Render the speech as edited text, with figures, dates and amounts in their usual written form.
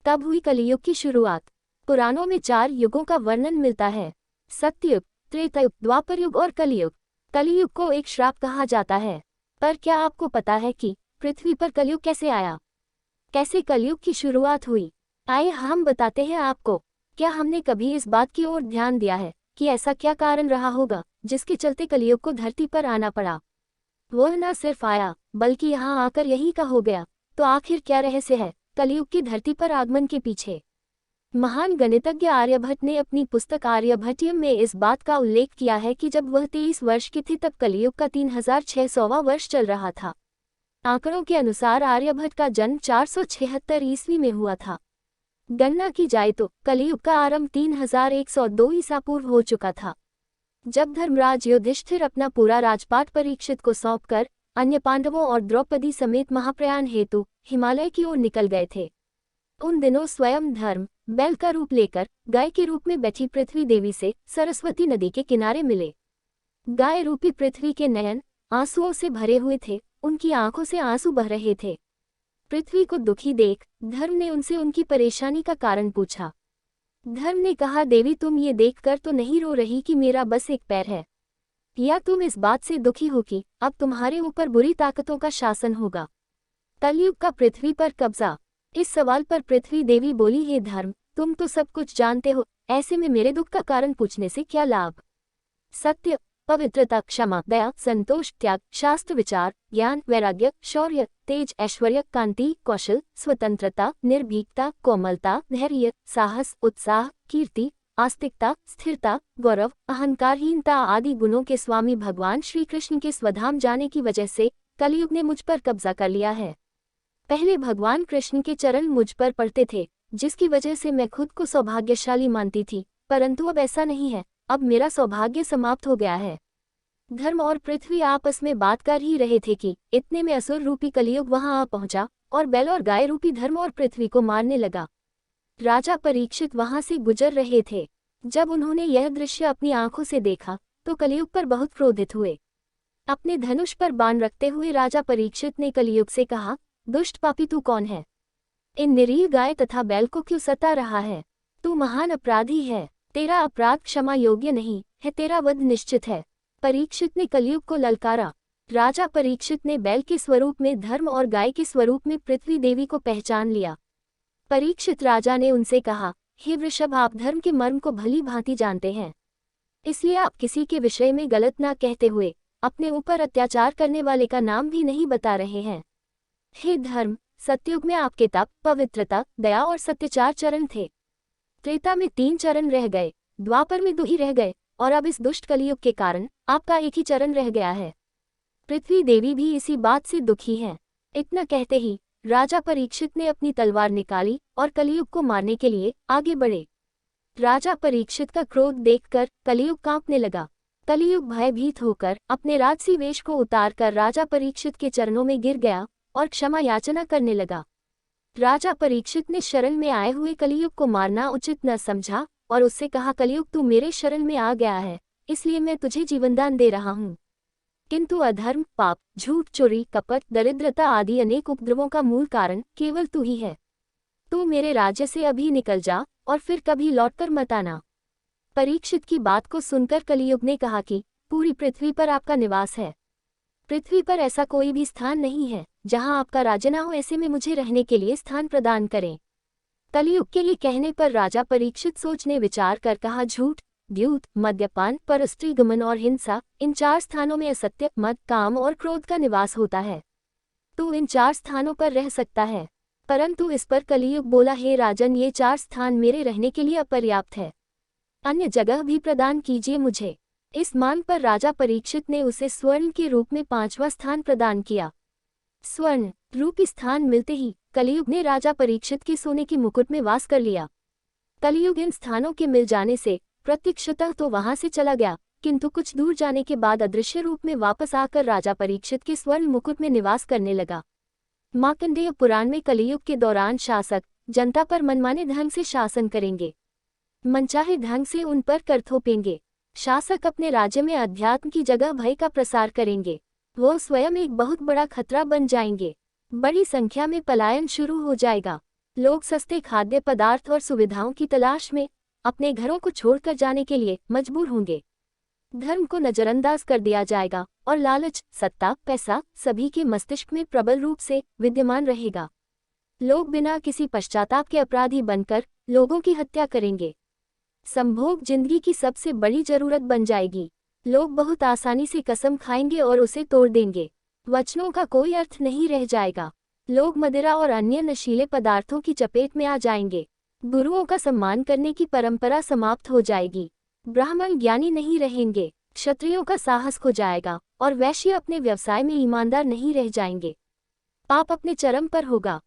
तब हुई कलियुग की शुरुआत। पुराणों में 4 युगों का वर्णन मिलता है, सत्ययुग, त्रेतायुग, द्वापर युग और कलियुग। कलियुग को एक श्राप कहा जाता है। पर क्या आपको पता है कि पृथ्वी पर कलियुग कैसे आया? कैसे कलियुग की शुरुआत हुई? आइए हम बताते हैं आपको। क्या हमने कभी इस बात की ओर ध्यान दिया है कि ऐसा क्या कारण रहा होगा जिसके चलते कलियुग को धरती पर आना पड़ा? वो न सिर्फ आया बल्कि यहाँ आकर यही का हो गया। तो आखिर क्या रहस्य है कलियुग की धरती पर आगमन के पीछे? महान गणितज्ञ आर्यभट्ट ने अपनी पुस्तक आर्यभट्टियम में इस बात का उल्लेख किया है कि जब वह 23 वर्ष की थी तब कलियुग का 3600वां वर्ष चल रहा था। आंकड़ों के अनुसार आर्यभट्ट का जन्म 476 ईस्वी में हुआ था। गणना की जाए तो कलियुग का आरंभ 3102 ईसा पूर्व हो चुका था, जब धर्मराज युधिष्ठिर अपना पूरा राजपाट परीक्षित को सौंपकर अन्य पांडवों और द्रौपदी समेत महाप्रयाण हेतु हिमालय की ओर निकल गए थे। उन दिनों स्वयं धर्म बैल का रूप लेकर गाय के रूप में बैठी पृथ्वी देवी से सरस्वती नदी के किनारे मिले। गाय रूपी पृथ्वी के नयन आंसुओं से भरे हुए थे, उनकी आंखों से आंसू बह रहे थे। पृथ्वी को दुखी देख धर्म ने उनसे उनकी परेशानी का कारण पूछा। धर्म ने कहा, देवी तुम ये देखकर तो नहीं रो रही कि मेरा बस एक पैर है, या तुम इस बात से दुखी हो कि अब तुम्हारे ऊपर बुरी ताकतों का शासन होगा, कलयुग का पृथ्वी पर कब्जा? इस सवाल पर पृथ्वी देवी बोली, हे धर्म तुम तो सब कुछ जानते हो, ऐसे में मेरे दुख का कारण पूछने से क्या लाभ? सत्य, पवित्रता, क्षमा, दया, संतोष, त्याग, शास्त्र विचार, ज्ञान, वैराग्य, शौर्य, तेज, ऐश्वर्य, कांति, कौशल, स्वतंत्रता, निर्भीकता, कोमलता, धैर्य, साहस, उत्साह, कीर्ति, आस्तिकता, स्थिरता, गौरव, अहंकारहीनता आदि गुणों के स्वामी भगवान श्री कृष्ण के स्वधाम जाने की वजह से कलयुग ने मुझ पर कब्जा कर लिया है। पहले भगवान कृष्ण के चरण मुझ पर पड़ते थे, जिसकी वजह से मैं खुद को सौभाग्यशाली मानती थी, परंतु अब ऐसा नहीं है, अब मेरा सौभाग्य समाप्त हो गया है। धर्म और पृथ्वी आपस में बात कर ही रहे थे कि इतने में असुर रूपी कलियुग वहां आ पहुंचा और बैल और गाय रूपी धर्म और पृथ्वी को मारने लगा। राजा परीक्षित वहां से गुजर रहे थे। जब उन्होंने यह दृश्य अपनी आंखों से देखा तो कलियुग पर बहुत क्रोधित हुए। अपने धनुष पर बाण रखते हुए राजा परीक्षित ने कलियुग से कहा, दुष्ट पापी तू कौन है? इन निरीह गाय तथा बैल को क्यों सता रहा है? तू महान अपराधी है, तेरा अपराध क्षमा योग्य नहीं है, तेरा वध निश्चित है। परीक्षित ने कलयुग को ललकारा। राजा परीक्षित ने बैल के स्वरूप में धर्म और गाय के स्वरूप में पृथ्वी देवी को पहचान लिया। परीक्षित राजा ने उनसे कहा, हे वृषभ आप धर्म के मर्म को भली भांति जानते हैं, इसलिए आप किसी के विषय में गलत ना कहते हुए अपने ऊपर अत्याचार करने वाले का नाम भी नहीं बता रहे हैं। हे धर्म, सतयुग में आपके तप, पवित्रता, दया और सत्य 4 चरण थे। त्रेता में 3 चरण रह गए, द्वापर में 2 ही रह गए और अब इस दुष्ट कलियुग के कारण आपका 1 ही चरण रह गया है। पृथ्वी देवी भी इसी बात से दुखी है। इतना कहते ही राजा परीक्षित ने अपनी तलवार निकाली और कलियुग को मारने के लिए आगे बढ़े। राजा परीक्षित का क्रोध देखकर कलियुग कांपने लगा। कलियुग भयभीत होकर अपने राजसी वेश को उतारकर राजा परीक्षित के चरणों में गिर गया और क्षमा याचना करने लगा। राजा परीक्षित ने शरण में आए हुए कलियुग को मारना उचित न समझा और उससे कहा, कलियुग तू मेरे शरण में आ गया है, इसलिए मैं तुझे जीवनदान दे रहा हूँ। किंतु अधर्म, पाप, झूठ, चोरी, कपट, दरिद्रता आदि अनेक उपद्रवों का मूल कारण केवल तू ही है। तू मेरे राज्य से अभी निकल जा और फिर कभी लौटकर मत आना। परीक्षित की बात को सुनकर कलियुग ने कहा कि पूरी पृथ्वी पर आपका निवास है। पृथ्वी पर ऐसा कोई भी स्थान नहीं है जहां आपका राज्य न हो, ऐसे में मुझे रहने के लिए स्थान प्रदान करें। कलियुग के ये कहने पर राजा परीक्षित सोचने विचार कर कहा, झूठ, द्यूत, मद्यपान, परस्त्री गमन और हिंसा, इन 4 स्थानों में असत्य, मद, काम और क्रोध का निवास होता है। तू इन 4 स्थानों पर रह सकता है। परंतु इस पर कलियुग बोला, हे राजन, ये 4 स्थान मेरे रहने के लिए अपर्याप्त है, अन्य जगह भी प्रदान कीजिए मुझे। इस मांग पर राजा परीक्षित ने उसे स्वर्ण के रूप में 5वां स्थान प्रदान किया। स्वर्ण रूपी स्थान मिलते ही कलियुग ने राजा परीक्षित के सोने के मुकुट में वास कर लिया। कलियुग इन स्थानों के मिल जाने से प्रत्यक्षतः तो वहां से चला गया, किंतु कुछ दूर जाने के बाद अदृश्य रूप में वापस आकर राजा परीक्षित के स्वर्ण मुकुट में निवास करने लगा। मार्कंडेय पुराण में कलियुग के दौरान शासक जनता पर मनमाने ढंग से शासन करेंगे, मनचाहे ढंग से उन पर कर थोपेंगे। शासक अपने राज्य में अध्यात्म की जगह भय का प्रसार करेंगे। वो स्वयं एक बहुत बड़ा खतरा बन जाएंगे। बड़ी संख्या में पलायन शुरू हो जाएगा। लोग सस्ते खाद्य पदार्थ और सुविधाओं की तलाश में अपने घरों को छोड़कर जाने के लिए मजबूर होंगे। धर्म को नजरअंदाज कर दिया जाएगा और लालच, सत्ता, पैसा सभी के मस्तिष्क में प्रबल रूप से विद्यमान रहेगा। लोग बिना किसी पश्चाताप के अपराधी बनकर लोगों की हत्या करेंगे। संभोग जिंदगी की सबसे बड़ी जरूरत बन जाएगी। लोग बहुत आसानी से कसम खाएंगे और उसे तोड़ देंगे। वचनों का कोई अर्थ नहीं रह जाएगा। लोग मदिरा और अन्य नशीले पदार्थों की चपेट में आ जाएंगे। गुरुओं का सम्मान करने की परंपरा समाप्त हो जाएगी। ब्राह्मण ज्ञानी नहीं रहेंगे। क्षत्रियों का साहस खो जाएगा और वैश्य अपने व्यवसाय में ईमानदार नहीं रह जाएंगे। पाप अपने चरम पर होगा।